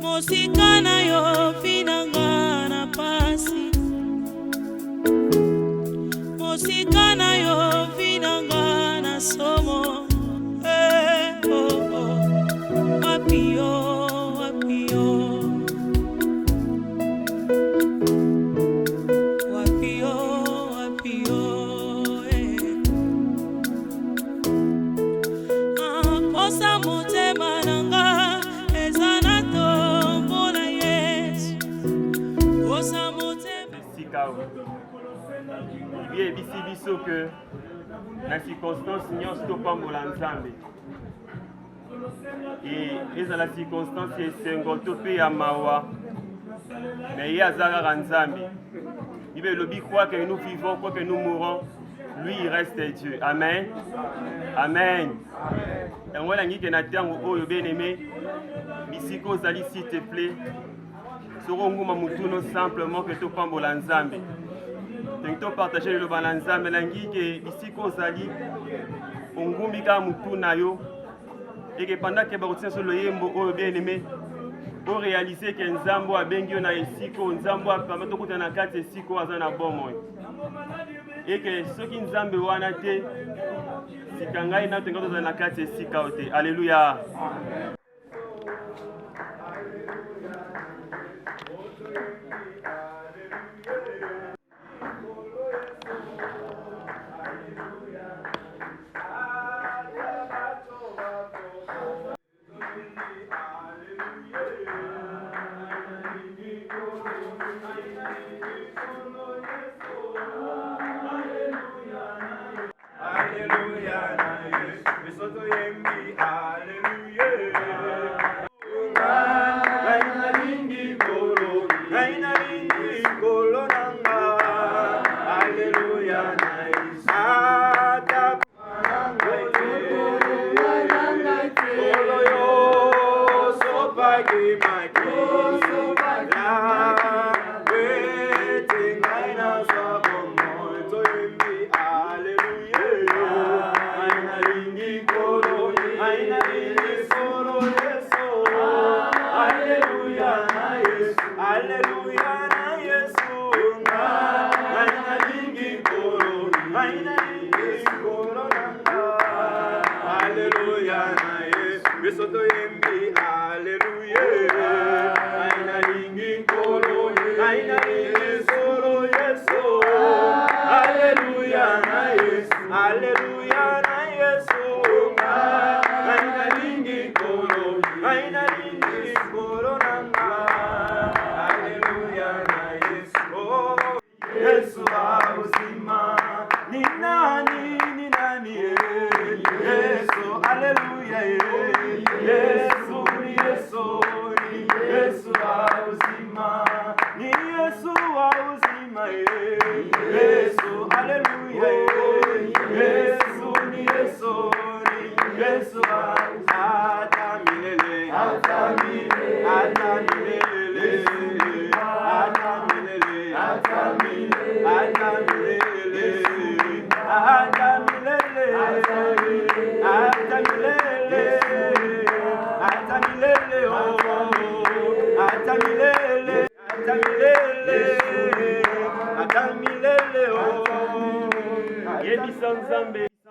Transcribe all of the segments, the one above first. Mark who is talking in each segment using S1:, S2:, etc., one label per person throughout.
S1: Mosikana yo finanga na pasi, mosikana yo finanga na somo. Wapio, wapio, wapio, wapio, posa motema nanga ezana tombo na Yesu. Posa motema
S2: Bien bisi biso que na circonstance nyonso topambola Nzambe. Et ezala circonstance esengo to pe ya mawa. Mais ye azala kaka Nzambe. Bible elobi quoi que nous vivons, quoi que nous mourons, lui il reste Dieu. Amen. Amen. Et on va ngike na tango oyo bien-aimé. Bisiko ozali s'il te plaît. Soro nguma mutuno simplement que topambola Nzambe. Tento partager le balanza melangi que bisiko ozali ongumbi ka mutuna yo. Et que pendant que barotia sur le yembo oyo bien-aimé, on réaliser que Nzambo abengi yo na esiko, Nzambo apama to kutana kati esiko azana bomo. Et que ceux qui Nzambe wana te sikangai na tengo to na kati esika ote. Alléluia.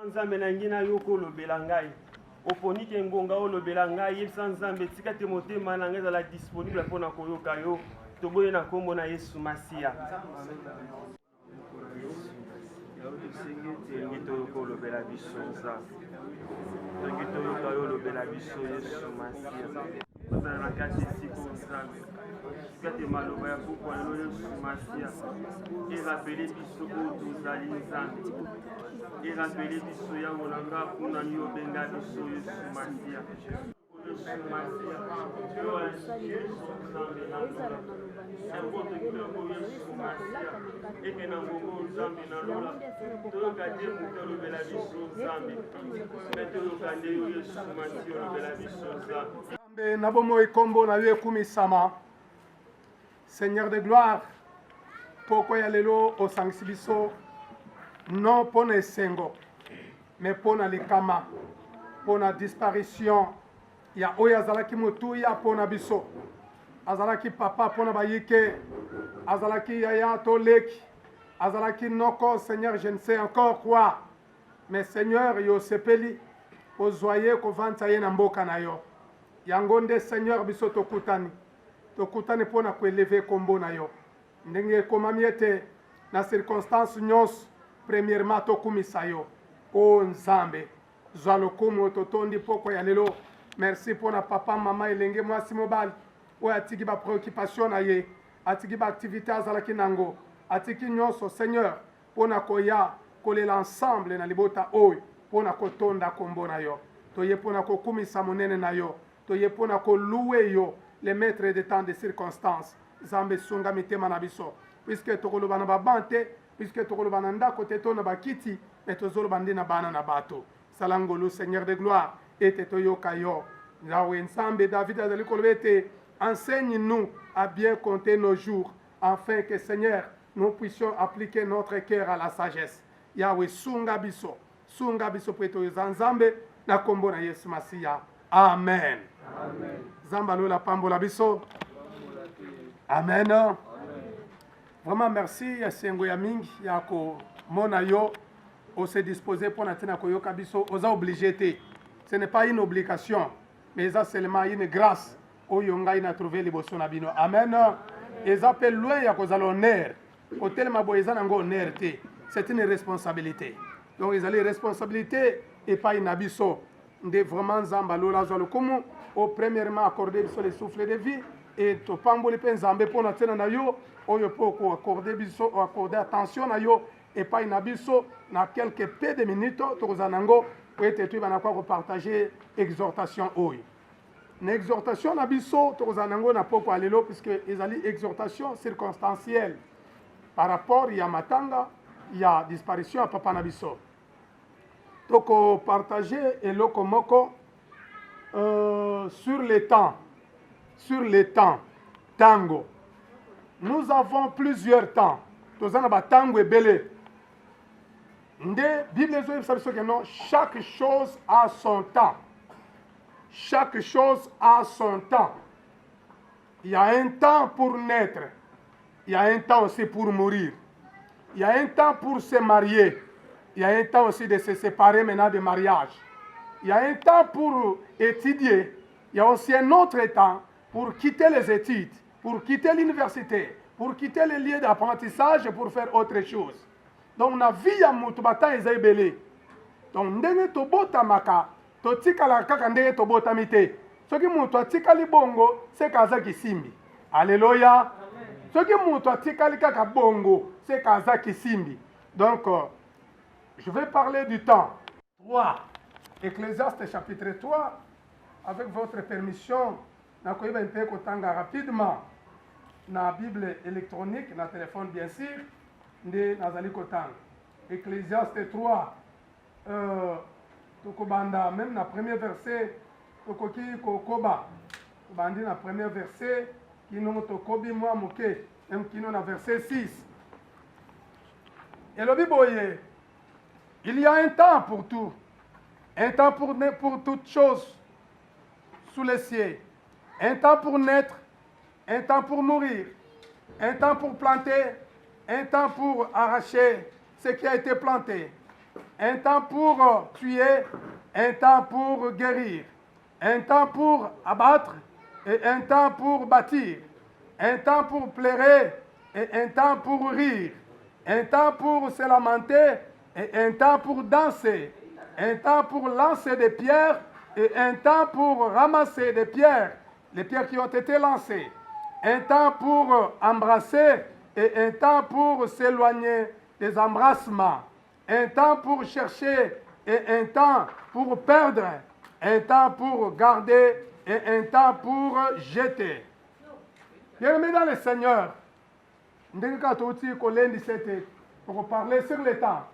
S2: Nzambe na ngina yoko lobela ngai oponike ngonga o lobela ngai yebisa Nzambe tika te motema na ngai ezala disponible mpona koyoka yo toboye na kombo na Yesu Masia tengi toyoko lobela biso Nzambe tengi toyoka yo lobela biso Yesu Masia ozala na kati esiko Nzambe kate maloba ya pokwa lelo Yesu Masia erapele biso oyo tozali Nzambe erapele biso yango na nga kuna ni obenga biso Yesu Masia Yesu Masia yo Yesu Nzambe na yango tokiloko Yesu Masia eke na ngongo Nzambe na lola toyoka te moto olobela biso Nzambe me toyoka nde yo Yesu Masia olobela biso Nzambe.
S3: Na bomoi kombo na yo ekumisama Seigneur de gloire poko ya lelo osangisi biso non mpo na esengo mais mpo na likama mpo na disparition ya oyo azalaki motuya mpo na biso azalaki papa mpo na bayike azalaki yaya to leki azalaki noko Seigneur je ne sais encore quoi mais Seigneur yo sepeli kozwa ye kovandisa ye na mboka na yo yango nde Seigneur biso tokutani mpo na koeleve kombo na yo ndenge ekomami ete na circonstance nyonso premièrement tokumisa yo o Nzambe zwa lokumu totondi poko ya lelo merci mpo na papa mama elenge mwasi mobali oyo atiki bapréoccupation na ye atiki baaktivité azalaki nango atiki nyonso Seigneur mpo na koya kolela ensemble na libota oyo mpo na kotonda kombo na yo toye mpo na kokumisa monene na yo toye mpo na koluwe yo le maître de temps de circonstances Nzambe sunga mitema na biso puisque tokoloba na babante puisque tokoloba na ndako te to na bakiti mais tozoloba nde na bana na bato sala ngolu Seigneur de gloire ete toyoka yo Yahweh Nzambe David azali koloba ete enseigne-nous à bien compter nos jours afin que Seigneur nous puissions appliquer notre cœur à la sagesse Yahweh sunga biso po ete oyoza Nzambe na kombo na Yesu Masiya amen Zamba lola pambola biso amen. Vraiment merci ya sengo ya mingi ya ko mona yo on s'est disposé pour na tina koyoka biso oza obligé te ce n'est pas une obligation mais ça seulement une grâce oyo ngai na trouver liboso na bino amen. Eza pe loin ya kozala honneur kotelema boye eza nango honneur te c'est une responsabilité donc ezali responsabilité et pas une abiso nde vraiment Nzamba lola zwa lokumu au premièrement accorder biso le souffle de vie et topamboli mpe Nzambe mpo na ntina na yo oyo mpo koaccorde biso accorder attention na yo epai na biso na quelques peu de minutes tokozala nango po ete toyeba kwa kopartage exhortation oyo na exhortation na biso tokozala nango na poko ya lelo puisque ezali exhortation circonstancielle par rapport ya matanga ya disparition ya papa na biso tokopartage eloko moko sur le temps tango. Nous avons plusieurs temps. Tozana ba tango ebele. Nde Bible ezo yebisa biso que non, chaque chose a son temps. Chaque chose a son temps. Il y a un temps pour naître. Il y a un temps aussi pour mourir. Il y a un temps pour se marier. Il y a un temps aussi de se séparer maintenant de mariage. Il y a un temps pour étudier. Il y a aussi un autre temps pour quitter les études, pour quitter l'université, pour quitter les lieux d'apprentissage et pour faire autre chose. Donc, na vie ya mutu bata eza ebele. Donc, ndenge tobotamaka, totikala kaka ndenge tobotami te. Soki mutu atikali bongo, c'est kaza kisimbi. Alléluia. Soki mutu atikali kaka bongo, c'est kaza kisimbi. Donc, je vais parler du temps. 3. Ecclésiaste chapitre 3. Avec votre permission, nakoyeba mpe kotanga rapidement na Bible électronique, na téléphone bien sûr, nde nazali kotanga. Ecclésiaste 3, tokobanda même na premier verset, tokoki kokoba. Tobandi na premier verset, kino tokobi mwa moke, même kino na verset 6. Elobi boye, il y a un temps pour tout, un temps pour toutes choses sous les cieux, un temps pour naître, un temps pour mourir, un temps pour planter, un temps pour arracher ce qui a été planté, un temps pour tuer, un temps pour guérir, un temps pour abattre et un temps pour bâtir, un temps pour pleurer et un temps pour rire, un temps pour se lamenter et un temps pour danser, un temps pour lancer des pierres et un temps pour ramasser des pierres, les pierres qui ont été lancées, un temps pour embrasser et un temps pour s'éloigner des embrassements, un temps pour chercher et un temps pour perdre, un temps pour garder et un temps pour jeter. Bien-aimés dans le Seigneur, pour parler sur le temps.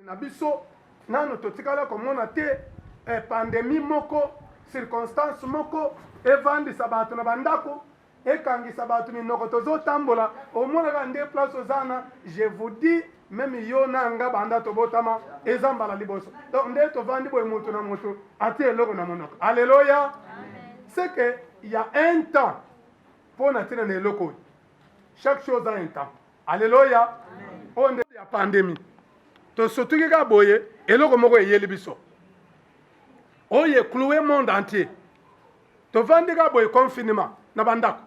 S3: Nabiso, nano totikala komona te pandémie moko, circonstance moko, evandi sabatu na bandako, ekangi sabatu minoko tozo tambola, au moins rende place aux ânes, je vous dis, même yona nga banda tobotama, ezambala liboso. Donc nde to vandi boy mutu na mutu, ati eloko na monoko. Alléluia. C'est que il y a un temps pour natina ne loko. Chaque chose a un temps. Alléluia. On est la pandémie. To surtout que boye eloko moko eyeli biso. Oye cloué monde entier. To vandi ga boye confinement na bandako.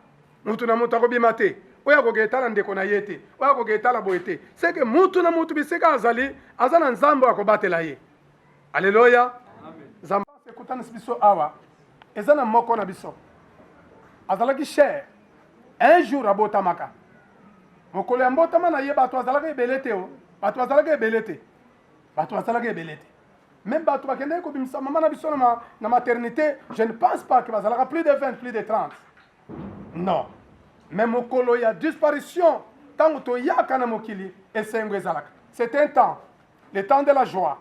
S3: Mutu na mutu akobima te. Oya kogetala ndeko na yete. Oya kogetala boyete. C'est que mutu na mutu biseka azali azana nzambo akobatela ye. Alléluia. Amen. Zamba se kutana biso awa. Ezana moko na biso. Azalaki cher. Un jour abotamaka. Mokolo mbotama na ye bato azalaka ebelete o. Bato azalaka ebelete. Bato azalaka ebelete. Même bato bakende ko bimisa mama na biso na maternité, je ne pense pas que bazalaka plus de 20, plus de 30. Non. Mais mokolo ya disparition tant to yaka na mokili esengo ezalaka. C'est un temps, le temps de la joie.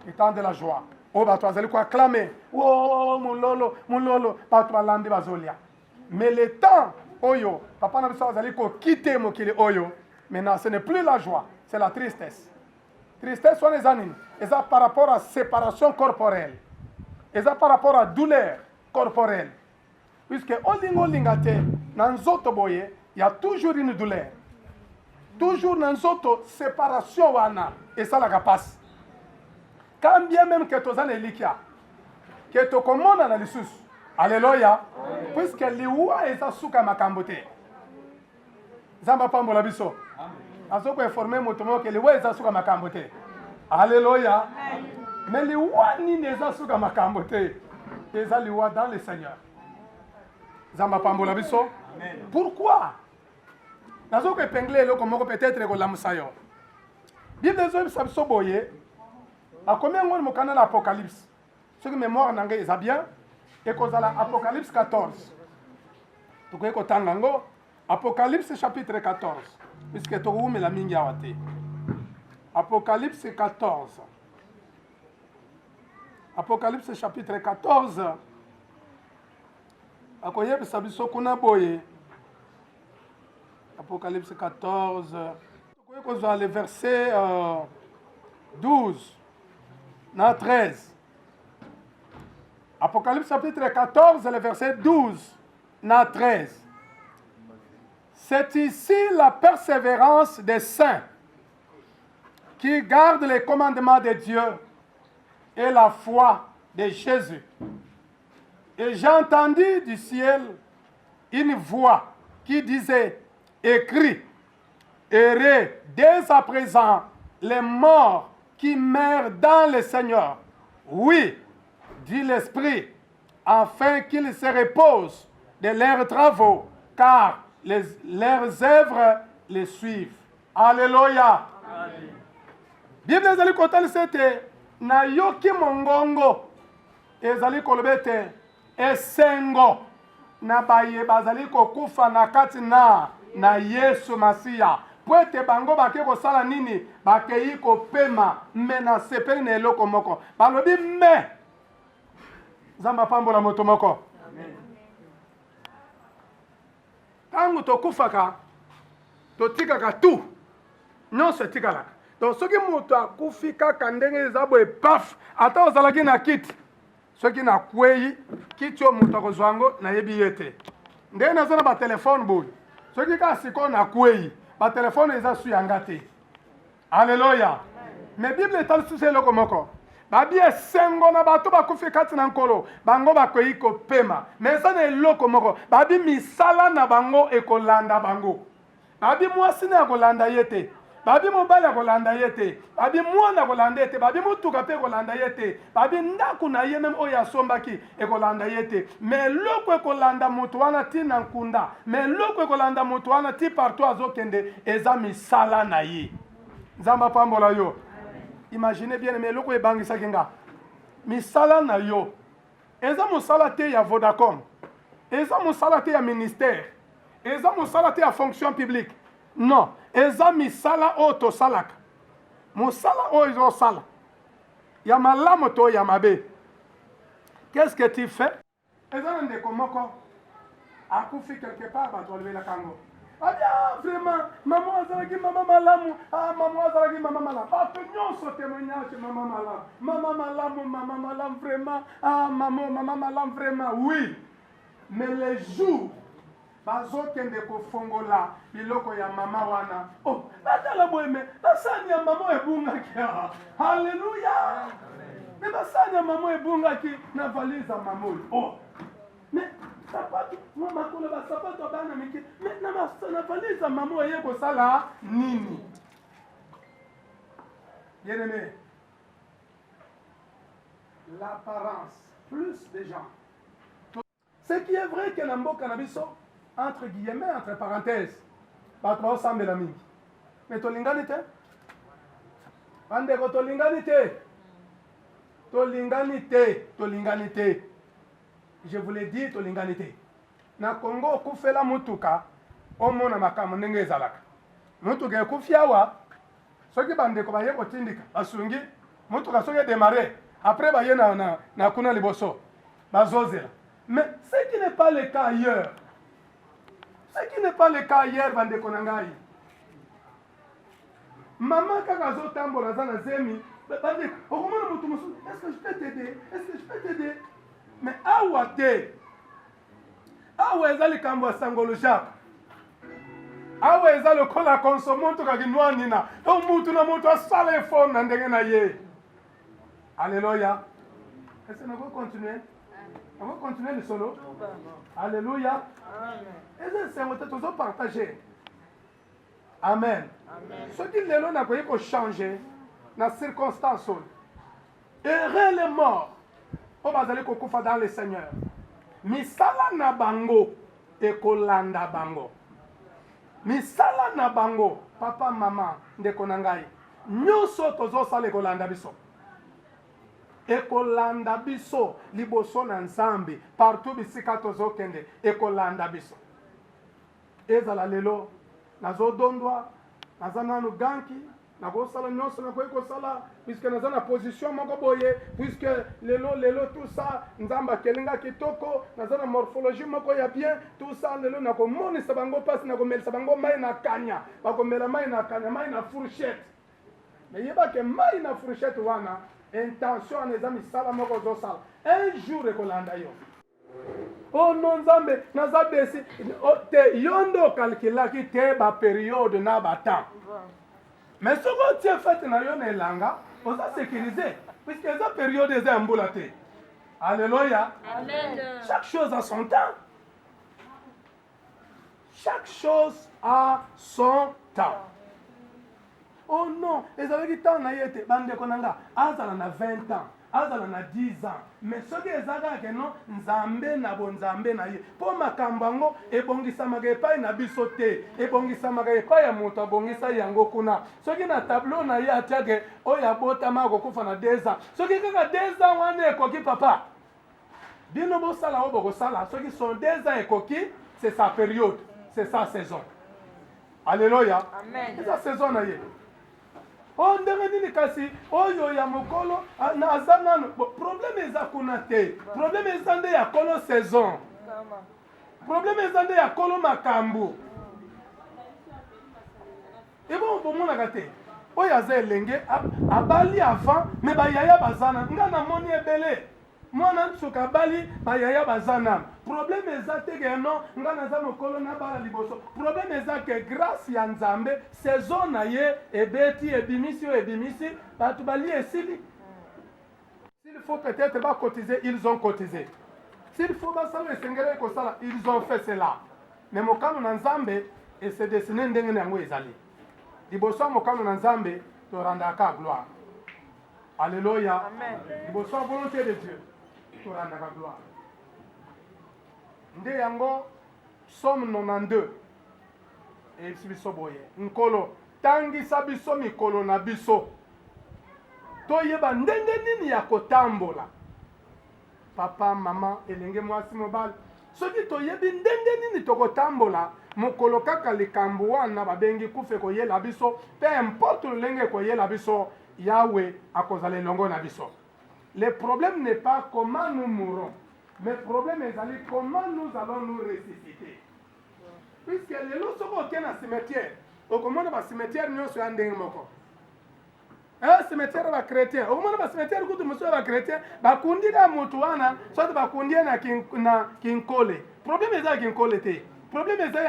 S3: Le temps de la joie. O bato azali ko acclamer. Oh mulolo, mulolo, bato balandi bazolia. Mais le temps oyo, papa na biso azali ko quitter mokili oyo. Maintenant, ce n'est plus la joie, c'est la tristesse. Tristesse sont les animes. Et ça par rapport à séparation corporelle. Et ça par rapport à douleur corporelle. Puisque olingate, dans zoto boye, il y a toujours une douleur. Toujours dans zoto séparation wana. Et ça la capace. Quand bien même que tu as un likia, que tu commandes dans les sous. Alléluia. Puisque liwa est à souka makambote. Zamba pambola biso. Azoko informer motomo que liwa est à souka makambote. Alléluia. Mais liwa ni n'est à souka makambote. Et ça liwa dans le Seigneur. Zamba pambola biso. Pourquoi? Nazoko épinglé le comme peut-être que l'amsayo. Bible des hommes sabso boye. À combien on me connaît l'Apocalypse? Ceux qui mémoire n'engagent ils a bien. Et qu'on a l'Apocalypse 14. Donc, Apocalypse chapitre 14. Puisque tu as la mingi awate. Apocalypse 14. Apocalypse chapitre 14. Akoyeb sabiso kuna boye. Apocalypse 14. Tu as le verset 12. Non, 13. Apocalypse chapitre 14, le verset 12, na 13. C'est ici la persévérance des saints qui gardent les commandements de Dieu et la foi de Jésus. Et j'ai entendu du ciel une voix qui disait, écris, heureux dès à présent les morts qui meurent dans le Seigneur. Oui, dit l'Esprit, afin qu'ils se reposent de leurs travaux, car leurs œuvres les suivent. Alléluia. Bible ezali kotali sete na yoki mongongo ezali kolobete esengo na baye bazali kokufa na kati na Yesu Masiya. Poete bango bake kosala nini bakei kopema me na sepeli na eloko moko balobi me Zamba pambola moto moko. Amen. Tangu tokufaka totikaka tu. Non se tikalaka. Donc soki moto akufika kandenge zabo e paf ata ozalaki na kiti. Soki na kwei kiti o moto akozwango na yebi yete. Ndenge nazana ba telefone boy. Soki ka siko na kwei ba telefone eza su yanga te. Alléluia. Mais Bible est sous eloko moko. Babi esengo na bato bakufi kati na nkolo bango bakoyi kopema mais ça na eloko moko babi misala na bango ekolanda bango babi mwasi na kolanda yete babi mobali akolanda yete babi mwana kolanda yete babi mutuka pe kolanda yete babi ndaku na ye même oyo asombaki ekolanda yete mais loko ekolanda mutu wana ti na nkunda mais loko ekolanda mutu wana ti partout azokende eza misala na ye nzamba pambola yo. Imaginez bien, mais loko ebangisa kenga. Misala na yo. eza mosala te ya Vodacom, eza mosala te ya ministère, eza mosala te ya fonction publique. Non, eza misala oyo tosalaka. Mosala oyo ezosala ya malamu to ya mabe. Qu'est-ce que tu fais? Eza na ndeko moko akufi quelque part bato balobelaka yango. Ah bien, vraiment, maman azalaki mama malamu. Ah, maman azalaki mama malamu. Ah, nyonso témoignage mama malamu. Mama malamu, mama malamu, vraiment. Ah, maman, mama malamu, vraiment. Oui. Mais les jours, bazokende kofongola biloko ya mama wana. Oh, natala boyeme, basani ya mama ebungaki. Alléluia. Mais basani ya mama ebungaki na valise ya mama. Oh. Mais sapato, mama kola ba sapato bana miki. Mais na valise ya mama eye kosala nini? Bien-aimé, l'apparence plus des gens. Ce qui est vrai que Nambo Cannabiso, entre guillemets, entre parenthèses, bato baosambela mingi. Mais tolingani te? Bandeko tolingani te? Tolingani te, tolingani te. Je vous l'ai dit, tolingani te. Na Congo okufela mutuka, omona makambo ndenge ezalaka. Mutuka ekufi awa, soki bandeko baye kotindika, basungi, mutuka soki démarrer, après baye na kuna liboso, bazozela. Mais ce qui n'est pas le cas ailleurs, ce qui n'est pas le cas ailleurs, bandeko nangai. Maman kaka zo tambola za na zemi, bandeko, okomona mutu musu, est-ce que je peux t'aider? Est-ce que je peux t'aider? Mais awa te. Awa ezali kambo ya sangolo jap. Awa ezali kola konsomonto kakinwa nina. O mutu na mutu asala effort na ndenge na ye. Alléluia. Est-ce que nous allons continuer? On va continuer le solo. Alléluia. Et c'est un peu partagé. Amen. Ce qui est là, on a changer dans les circonstances. Heureux les morts. On va aller dans le Seigneur. Misala na bango ekolanda bango. Misala na bango papa mama ndeko nangai. Nyoso tozo sala ekolanda biso. Ekolanda biso liboso na Nzambe partout bisika tozo kende ekolanda biso. Ezala lelo nazo dondwa nazana no ganki nakosala nyonso nakoyekosala puisque naza na position moko boye puisque lelo tout ça Nzambe akelinga kitoko naza na morphologie moko ya bien tout ça lelo nakomonisa bango pasi nakomelisa bango mai na kanya bakomela mai na kanya mai na fourchette mais yeba ke mai na fourchette wana intention neza misala moko zosala un jour ekolanda yo. Oh non Nzambe naza desi te yondo calculaki te ba période na ba temps. Mais ce que tu as fait dans le langa, on a sécurisé. Puisque la période est emboulotée. Alléluia. Amen. Chaque chose a son temps. Chaque chose a son temps. Oh non, les avez dit temps na yete bande konanga, azala na 20 ans, azala na 10 ans. Mais ce que ezaka ke non Nzambe na bonzambe na ye. Po makambango ebongisa magepa na biso te, ebongisa magepa ya moto abongisa yango kuna. Ce qui na tableau na ye atiake oya bota mako kufa na 2 ans. Ce qui kaka 2 ans wana ekoki papa. Bino bo sala o boko sala, ceux qui sont 2 ans ekoki, c'est sa période, c'est sa saison. Alléluia. Amen. C'est sa saison na ye. Oh ndenge nini kasi oyo ya mokolo na azana problème eza kuna te. Problème eza nde ya kolo saison. Problème eza nde ya kolo makambo. Ebo bomona kate. Oyo aza elenge abali avant mais ba yaya bazana ngana moni ebele. Mwana nsuka bali ba yaya bazana. Problème eza te ke non ngana za mokolo na bala liboso. Problème eza ke grâce ya Nzambe saison na ye ebeti ebimisi batu bali esili. S'il faut peut-être pas cotiser, ils ont cotisé. S'il faut pas ça esengele ko sala, ils ont fait cela. Mais mokano na Nzambe et se dessiner ndenge na ngo ezali. Liboso mokano na Nzambe to randaka gloire. Alléluia. Amen. Liboso volonté de Dieu to randaka gloire. Nde yango Somme 92 et biso boye nkolo tangisa biso mikolo na biso toyeba ndenge nini ya kotambola papa mama elenge mwasi mobali soki toyebi ndenge nini tokotambola mokolo kaka likambo wana babengi kufe koyela biso peu importe lolenge koyela biso Yahweh akozala elongo na biso. Le problème n'est pas comment nous mourrons, mais le problème est comment nous allons nous ressusciter. Puisque les lots sont au cimetière, au commande de cimetière nous sommes en moko. Un cimetière va chrétien, au commande de cimetière où nous sommes chrétien, bakundi na mutuana, soit bakundi na kinkole. Problème est ça kinkole te. Problème est ça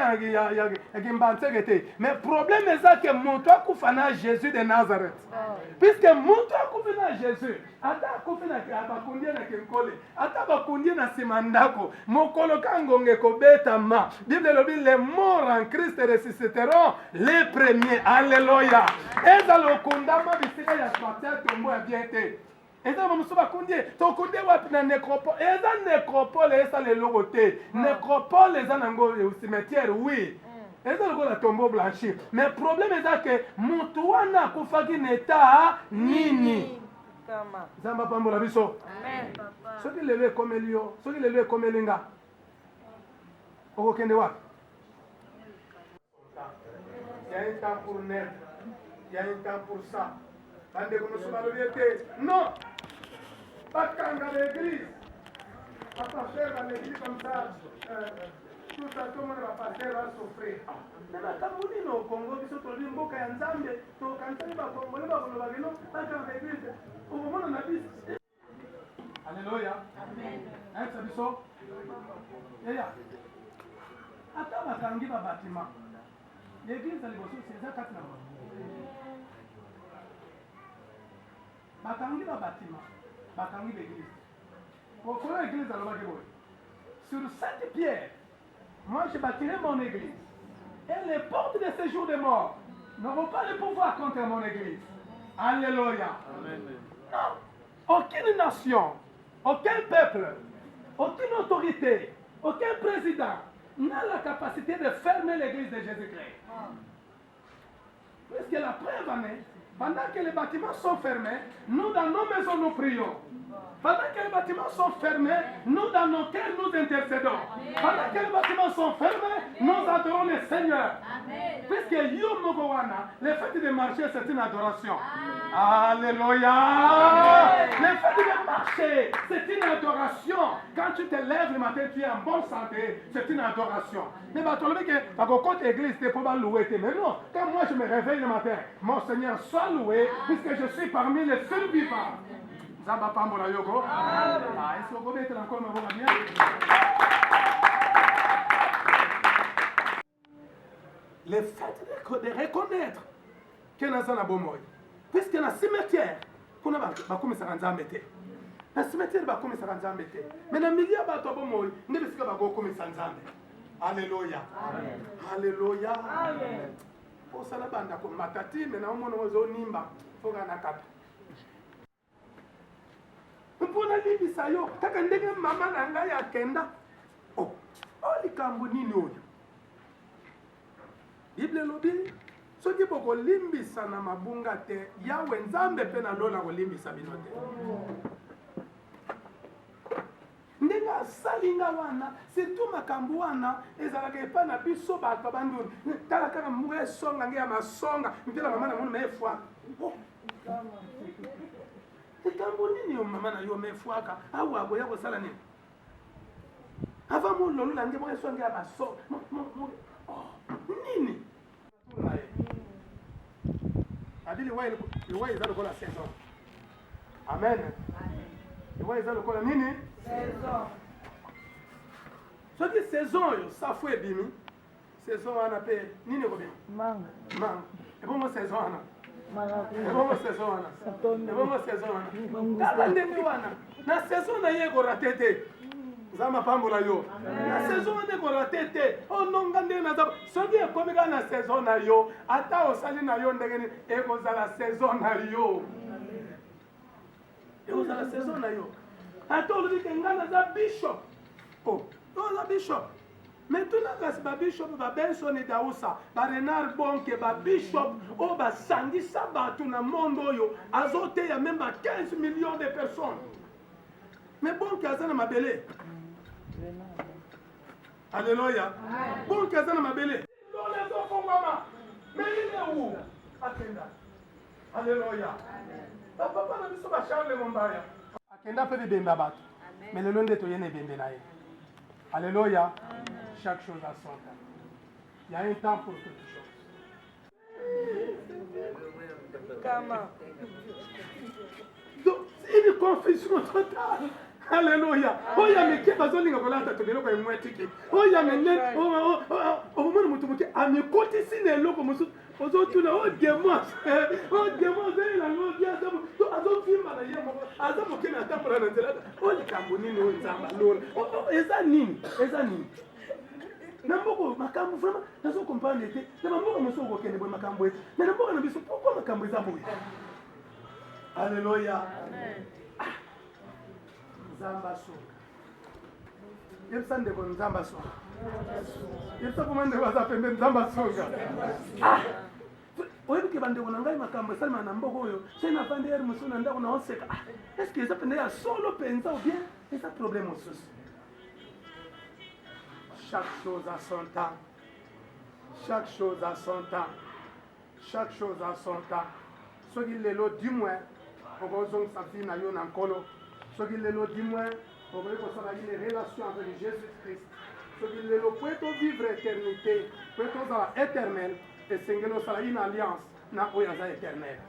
S3: mais problème est ça que mon toi koufana Jésus de Nazareth. Puisque mon toi koufana Jésus, ata koufana bakundi na kinkole, ata bakundi na simandako, mokolo kangonge kobeta ma. Bible le dit les morts en Christ ressusciteront les premiers. Alléluia. Et dans le kondama bisika ya spatial tombo ya bien te. Et ça, nous sommes to kunde wapi na nécropole. Et ça, nécropole, et ça, les logotés. Nécropole, les gens au cimetière, oui. Et ça, le tombeau blanchi. Mais le problème est que Moutouana Koufagi n'état nini. Zamba Pambola Biso. Amen. Ce qui levé comme Elio, ce qui levé comme Elinga. Au Kende wapi. Il y a un temps pour naître. Il y a un temps pour ça. Non! Pas quand dans l'église. Pas faire dans l'église comme ça. Tout ça, tout le monde va passer, va souffrir. Mais la Cameroun, au Congo, qui sont tombés en Boka et en Zambie, au Cantal, au Congo, au Bagino, pas dans l'église. Au moment où on a dit. Alléluia. Amen. Hein, ça dit ça? Et là. Attends, ma tangi va bâtiment. L'église, c'est ça, 4 ans. Bakangi ba bâtiment, bakangi l'église. Pourquoi l'église à l'Omagueboy? Sur cette pierre, moi je bâtirai mon église. Et les portes de ce jour de mort n'auront pas le pouvoir contre mon église. Alléluia. Amen. Non. Aucune nation, aucun peuple, aucune autorité, aucun président n'a la capacité de fermer l'église de Jésus-Christ. Puisque la preuve en est, pendant que les bâtiments sont fermés, nous dans nos maisons nous prions. Pendant que les bâtiments sont fermés, nous dans nos cœurs nous intercédons. Pendant que les bâtiments sont fermés, nous adorons le Seigneur. Puisque Yom Mogowana, le fait de marcher, c'est une adoration. Alléluia. Le fait de marcher, c'est une adoration. Quand tu te lèves le matin, tu es en bonne santé, c'est une adoration. Mais tu as que par contre l'église, tu peux pas louer. Mais non, quand moi je me réveille le matin, mon Seigneur soit loué, puisque je suis parmi les seuls vivants. Zamba Pambola Yoko. Est-ce que vous mettez encore ma voix bien? Le fait de reconnaître que nous sommes à Bomoy, puisque dans le cimetière, nous avons Nzambe. Dans le cimetière, nous avons Nzambe. Mais dans le milieu de Bomoy, nous avons Nzambe. Alléluia. Alléluia. Amen. Pour ça, nous avons matati, mais nous avons nimba. Pour nakata. Pour la libisa yo, kaka ndenge mama na ngai akenda. Oh, likambo nini oyo? Bible lobi, soki boko limbisa na mabunga te, Yawe Nzambe pe na lola ko limbisa bino te. Ndenge asalinga wana, surtout makambo wana, ezalaka epa na biso bato banduni. Tala kaka mwe songa nge ya masonga, mpela mama na munu mefwa. Oh. Likambo nini yo mama na yo mefwaka, awu aboya kosala nini? Ava mo lolo la nge mo songa ya baso. Nini? Adili ouais ils ont la saison. Amen. Ouais ils ont la nini? Saison. Ce qui saison yo ça faut ebimi. Saison on appelle nini ko bien? Manga. Manga. Et bon saison ana. Manga. Et bon saison ana. Et bon saison ana. Tala ndeni wana. Na saison na ye ko ratete. Zama Pambola yo. La saison de ko ratete. Oh non ngande na za. Soki ekomika na saison na yo, ata osali na yo ndenge ni ekozala saison na yo. Ekozala saison na yo. Ata olobi ke ngana za bishop. Oh, la bishop. Maintenant kasi ba bishop ba Benson Dausa, ba Renard Bonke ba bishop o ba sangisa batu na monde oyo azote ya même 15 millions de personnes. Mais bon kazana mabele. Alléluia. Bon kazana mabele. Dans les enfants maman. Mais il est où? Akenda. Alléluia. Papa na biso ba Charles Mombaya. Akenda pe bemba bato. Mais le londe to yene bembe na ye. Alléluia. Chaque chose a son temps. Il y a un temps pour toute chose.
S4: Comment?
S3: Donc, c'est une confusion totale. Alléluia. Oh, il y a mes qui bazon linga kolata to beloko emwe tiki. Oh, il y a mes net. Oh, moment mutu mutu a mes côté sine loko musu. Ozo tuna oh démon. Oh démon zeli la ngo dia ça. To azo filma na yemo. Azo mokena atapura na nzela. Oh likambo nini o nzamba lola. Oh eza nini? Eza nini? Namboko makambo vraiment nazo comprendre te. Na mboko musu ko kende bo makambo ete. Na mboko na biso pourquoi makambo eza boye? Alléluia. Amen. Nzamba songa. Yebisa ndeko nzamba songa. Yebisa kuma ndeko aza pembe nzamba songa. Oyebi ke bandeko na ngai makambo esalema na mboka oyo se na vandi ere mosusu na ndako na oseka. Est-ce que eza pende ya solo penza ou bien eza problème mosusu? Chaque chose a son temps. Chaque chose a son temps. Chaque chose a son temps. Soki lelo du moins okozongisa vie na yo na nkolo. Soki lelo du moins okoki kosala une relation avec Jésus-Christ. Soki lelo po eto vivre éternité, po eto ozala éternel, esengeli osala une alliance na oyo aza éternel.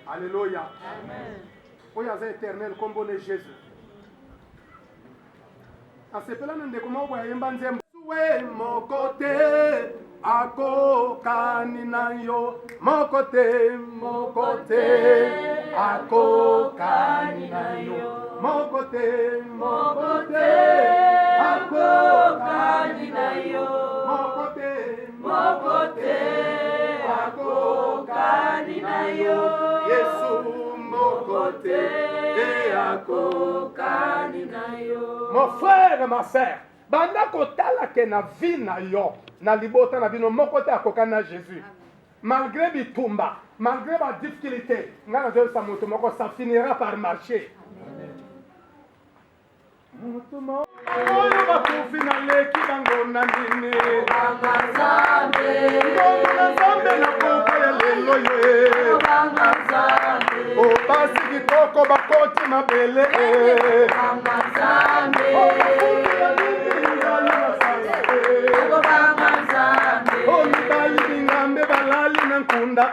S3: Alléluia. Amen. Oyo aza éternel kombo ne Jésus. Asepela na ndeko moko ayemba nzembo. We moko te akokani na yo, moko te akokani na yo, moko te akokani na yo, moko te akokani na yo, Yesu moko te akokani na yo. Mon frère et ma sœur, banda kotala ke na vie na yo na libota na bino moko te akokani na Jésus. Malgré bitumba, malgré la difficulté, ngana zo sa moto moko ça finira par marcher. Moto mo oyo bakufi na leki bango na ndine banga zambe na koko ya lelo ye banga zambe o basi kitoko bakoti mabele banga zambe o mibali bingambe balali na nkunda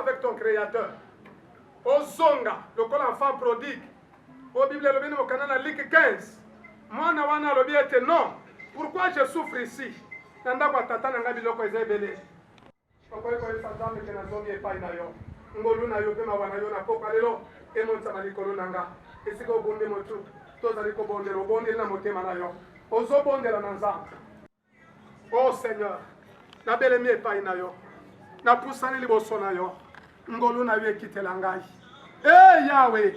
S3: avec ton créateur. Ozonga, le col enfant prodigue. Au Bible, le au canal Luc 15. Moi, na lobi était non. Pourquoi je souffre ici? Nanda kwa tata nanga biloko ezebele. Pourquoi ko satana ke na zongi epai na yo. Ngolu na yo pe mawana yo na poka lelo e monta na likolo nanga. Esika obonde motu. Tozali ko bondela obonde na motema na yo. Ozobondela na nzambe. Oh Seigneur, na belemi epai na yo. Na pusani liboso na yo. Ngolu na yo ekitela ngai. Yahweh,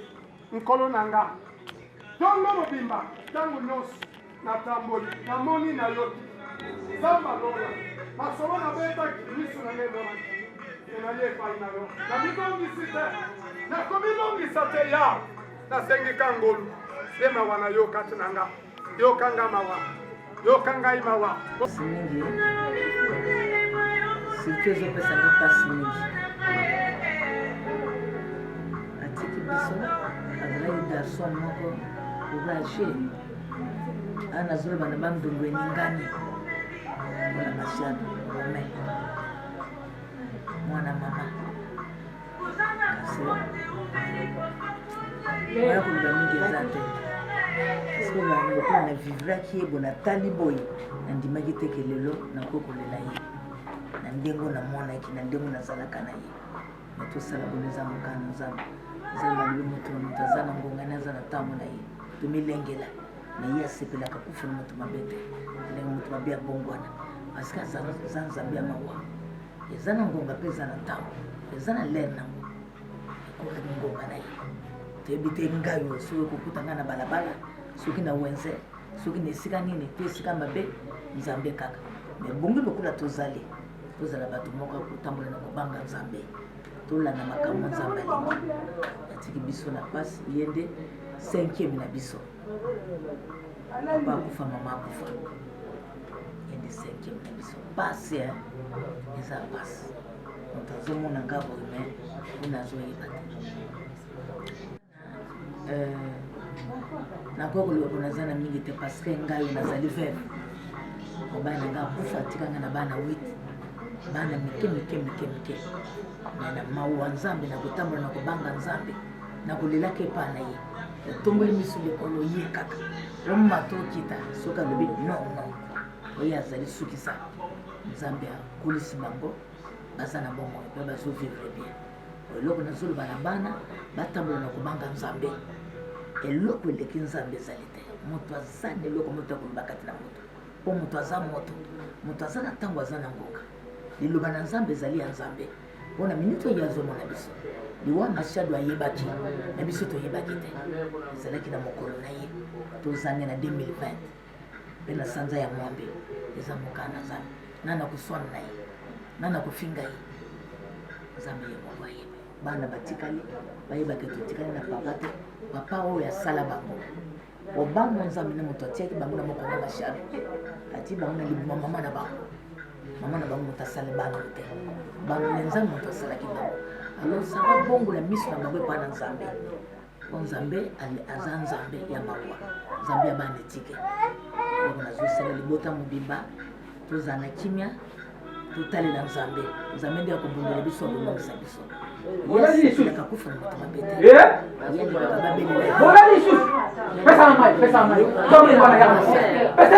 S3: nkolo nanga. Tongo mobimba, tangu nyonso na tamboli, na moni na yo. Zamba lola. Masolo na beta misu na ngai mona. Na ye epai na yo. Na milongisi te. Na komilongisa te ya. Na sengi kangolu. Sema wana yo kati nanga. Yo kanga mawa. Yo kanga imawa.
S5: surtout ezopesanga mpasi mingi atiki biso azalaki garçon moko courage ana azoloba na bandungu eningani mpona masiado romain mwana mama kasi oya koloba mingi eza te parceke bango mpo na vivraki ye bo natali boye nandimaki teke lelo nakokolela ye na ndenge namonaki na ndenge nazalaka na ye me tosala bono eza mokano nzambe eza lalobi moto aza na ngongani aza na ntango na ye tomilengela me ye asepelaka kufa na moto mabe te ndenge moto mabe abongwana parceke aza nzambe ya mawa eza na ngonga mpe eza na ntango eza na lere nango ekolaki ngonga na ye toyebi te ngai oyo soki ekokuta ngai na balabala soki na wenze soki na esika nini to esika mabe nzambe kaka me bongi lokola tozali tozala bato moko kotambola na kobanga nzambe tolanda makambo nzambe alingi atiki biso na pasi ye nde 5e na biso papa akufa mama akufa ye nde 5e na biso pasi eza pasi moto azomona nga boye me mpona azoyeba te nakoki koloba naza na mingi te parce que ngai nazali veve mobali na ngai akufa atikanga na bana 8 bana mike me na mawa nzambe na kotambola na kobanga nzambe na kolelaka epa na ye otomboli miso lekolo ye kaka omata okita soki alobi non oyo azali sukisa nzambe akolisi bango baza na bongo mpe bazovivre bien eloko nazoloba na bana batambola na kobanga nzambe eloko eleki nzambe ezali te moto aza na eloko moto akolobaka te na moto mpo moto aza moto aza na ntango aza na ngonga liloba na nzambe ezali ya nzambe mpona miniti oyo azomona biso liwa masiado ayebaki na biso toyebaki te ezalaki na mokolo na ye tozange na 2020 mpe na sanza ya mwambe eza mokana na nzambe nana koswana na ye nana kofinga ye nzambe ye moko ayebe bana batikali bayebaki totikali na papa te papa oyo asala bango obanga nzambe na moto atiaki bango na mokongo masiado ati bango na libuma mama na bango moto asala bango te bango na nzambe moto asalaki bango alors saba bongola miso na bango epa na nzambe po nzambe aza nzambe ya mawa nzambe ya bana etike donc nazosala libota mobimba tozala na kimia totalela nzambe nde akobundela biso abomongisa biso yesilaka kufa na moto mabe te yalekaka babelela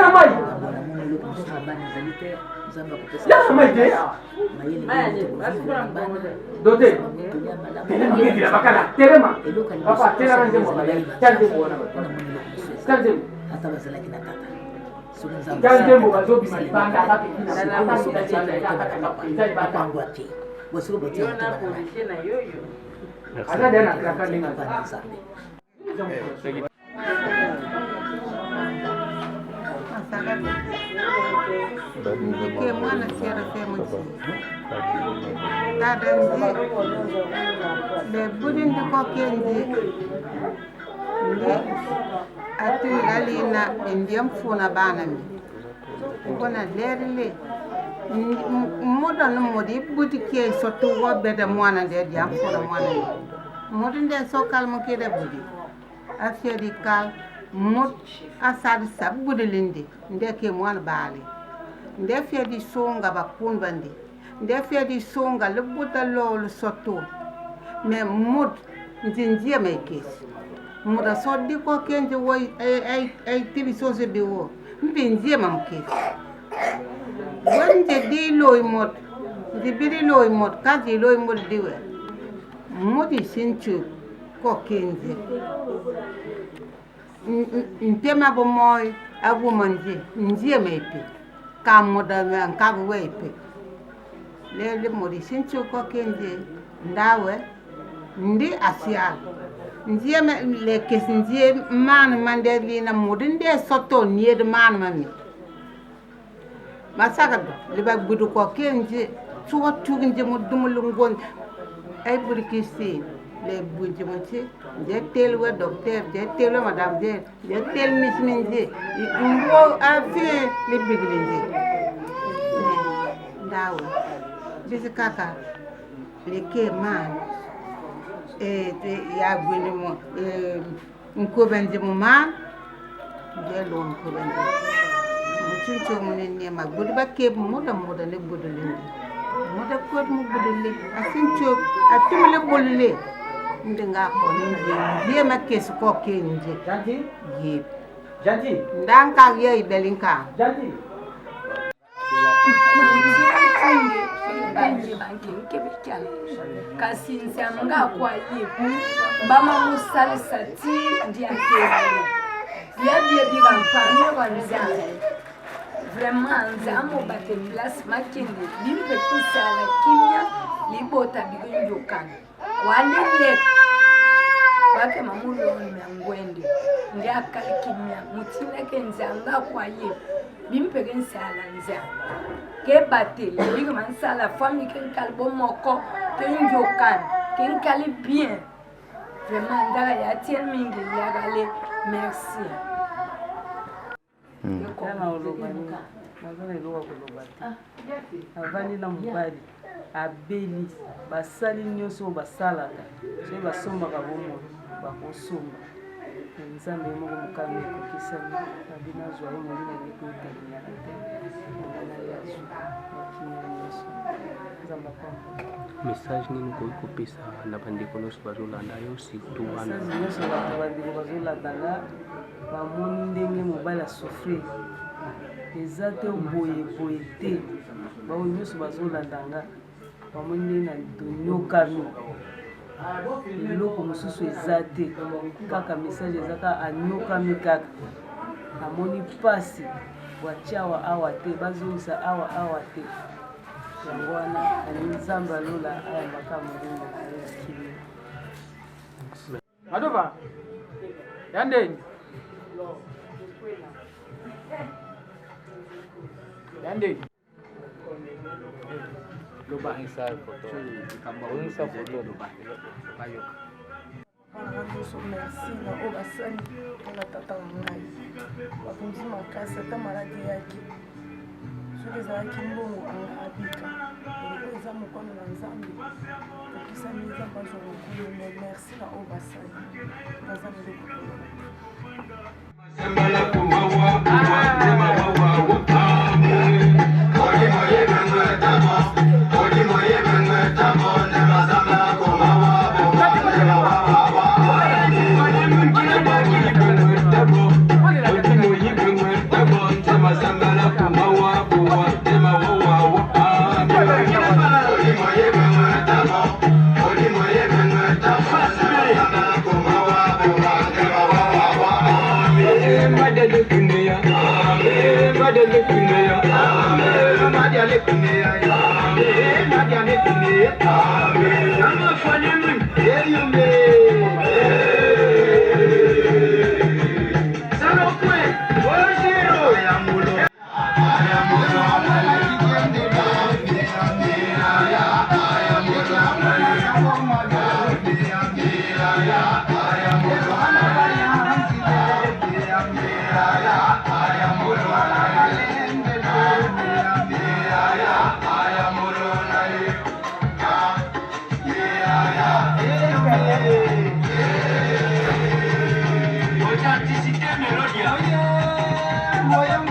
S5: namona eloko mosusu na bana ezali te nzambe akopesa ata bazalaki na tata soki nzambe apango ate bosoki botia motobana nzambe
S6: Ke mwana sera sema chi dada nzi le budin de ko kenji le atu alina indiam funa bana mi kona lerle moda no modi budi ke soto wo beda mwana de diam funa mwana modi de so kalmo ke de budi afedi kal mot asad sab budi lindi ndeke mwana bali nde fedi songa bakun bandi nde fedi songa le buta lolu soto me mut nzinjie mekes muda sodi ko kenje wo ay tibi sose biwo mbinjie mamkes wonje di loy mot di biri loy mot kaji loy mot diwe modi sinchu ko kenje ntema bo moy abu manje njie mepe kamoda nkabu wepe lele modi sinchu ko kenje ndawe ndi asial njie me le kesinjie man mandeli na modi nde soto nied man mami masaka le ba budu ko kenje tuwa tuginje mudumulungon ay burkisi le bunje mochi je telwe docteur je telwe madame je tel misminje mbo afi le biglinje ndawe bisi kaka leke man ya gwini mo nkobendi mo man gelo nkobendi mutunto mo ne ma gudu ba ke mo da ne gudu le mo da ko mo gudu le asincho atumle bolule ndinga ko ne ma kesu ko ke nje ye janti ndanka ye belinka janti
S7: kasi nzanga kwa yepu bama musalisa ti ndiakeli bia birampa kwa nzanga vraiment nzamo bate place makende limpe kusala kimya libota bigunjokana walile wake mamulo ngwende ndiakali kimya mutineke nzanga kwa yepu bimpeke nsala nzanga ke batele biga mansala famille ken kalbo moko ken jokan ken kali bien vraiment ndara ya tien mingi ya gale merci
S8: kana oloba nazana eloka koloba te avandi na mobali abeli basali nyonso basalaka soki basombaka bomoi bakosomba nzambe moko mokami ekokisami abina zwa ye molina ekotamiyaka te ngana yasu makina nyonso nzambe apamba
S9: message nini koki kopesa na bandeko nyonso bazolanda yo surtout wana
S8: message nyonso bato bandeko bazolandanga bamoni ndenge mobali asouffrir eza te boye te baoyo nyonso bazolandanga bamoni ndenge na tonyokami eloko mosusu eza te kaka message eza kaka anyokami kaka amoni mpasi bwatia awa te bazongisa awa te yango wana nzambe alola ayambaka molingo akili
S10: Madova yandeni
S9: loba isa foto kamba unsa foto loba bayo
S4: merci na oyo basali mpona tata na ngai bakonzi makasi ata maladi yaki soki ezalaki mbongo abika eloko eza mokono na nzambe tokisami nzambe azwa mokolo me merci na oyo basali baza meloko
S11: Moyang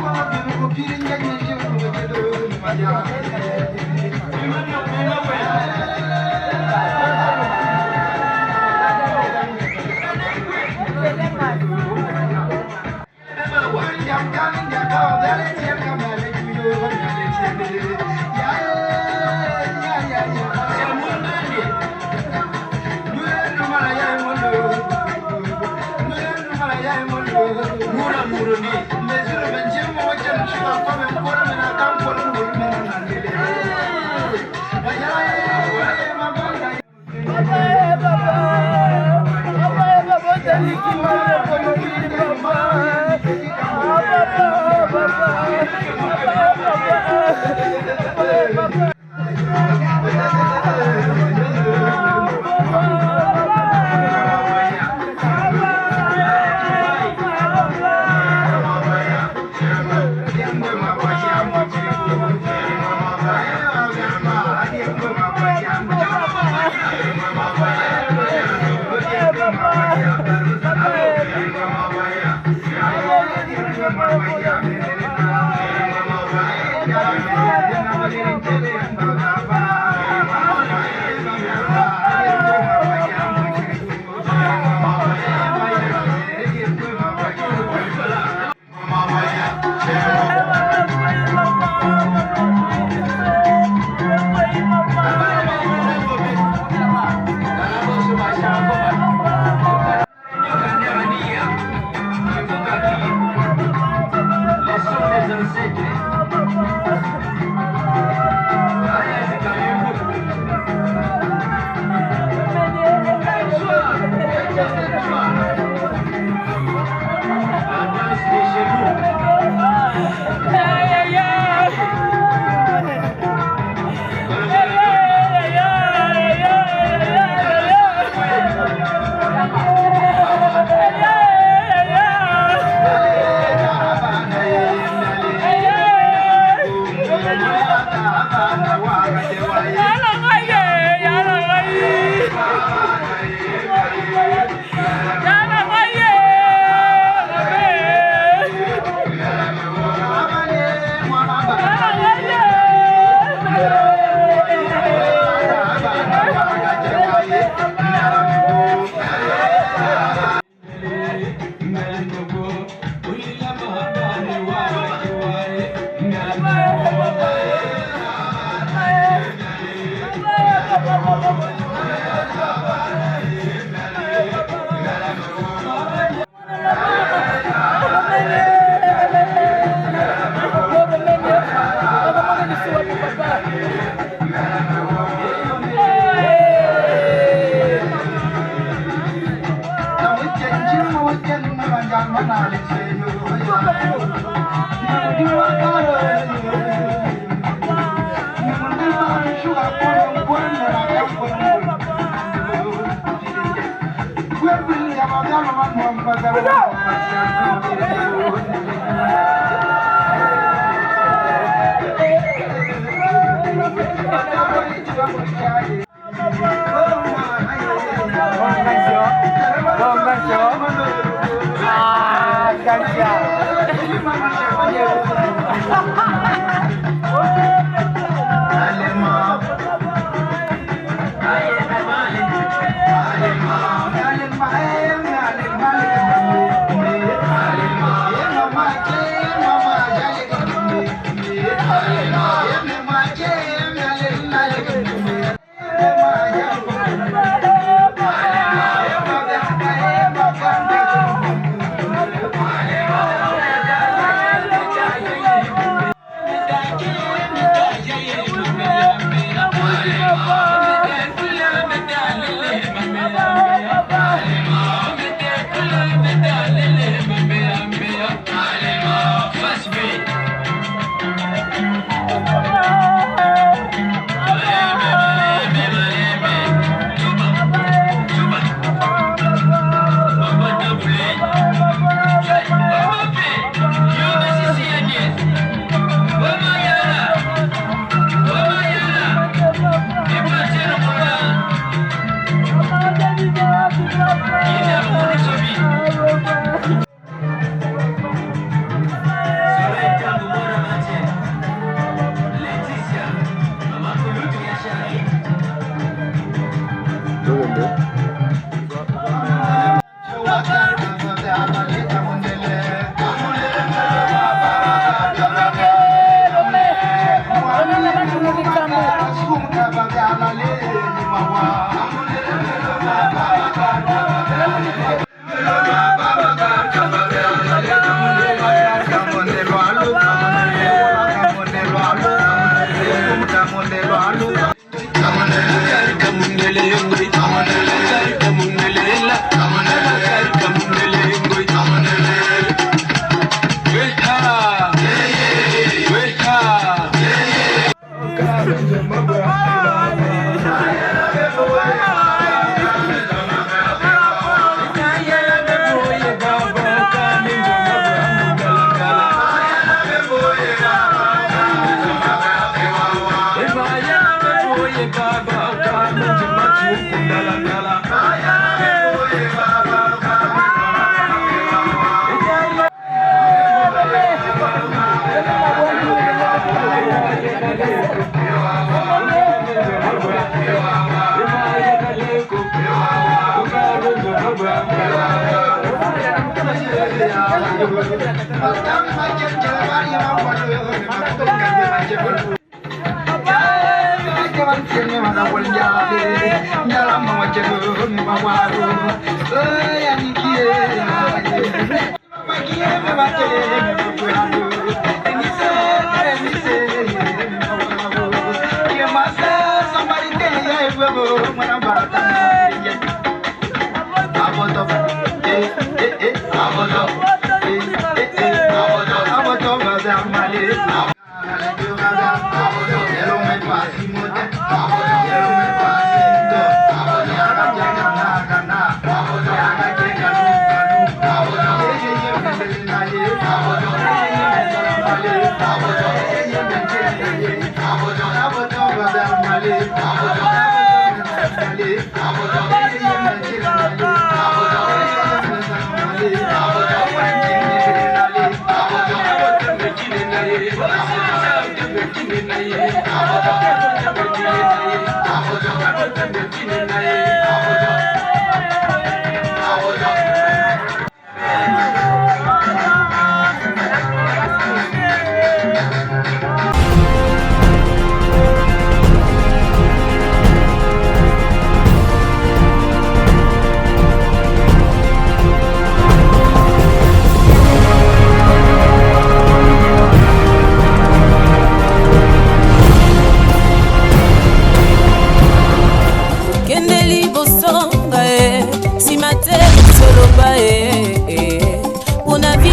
S11: Abo